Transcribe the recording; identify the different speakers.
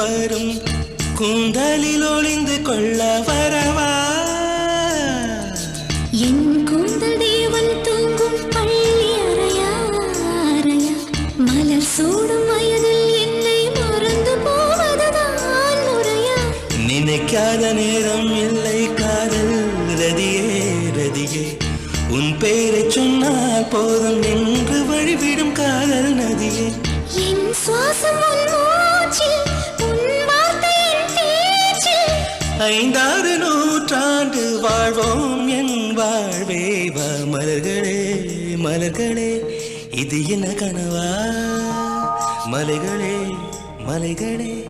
Speaker 1: வரும் கூந்தலில் ஒளிந்து கொள்ள வரவா
Speaker 2: என் கூந்தல் தேவன் தூங்கும் பள்ளி அறையா அறையா மலர் சூடும் வயதில் என்னை மறந்து போவதுதான் முறையா
Speaker 1: நினைக்காத நேரம் இல்லை காதல் ரதியே ரதியே உன் பேரை சொன்னால் போதும் என்று வழிவிடும் காதல் நதியே
Speaker 2: என் சுவாசம் உன் மூச்சில் உன் வார்த்தையின் பேச்சில்
Speaker 1: 5-6 நூற்றாண்டு வாழ்வோம் என் வாழ்வே வா மலர்களே மலர்களே இது என்ன கனவா மலைகளே மலைகளே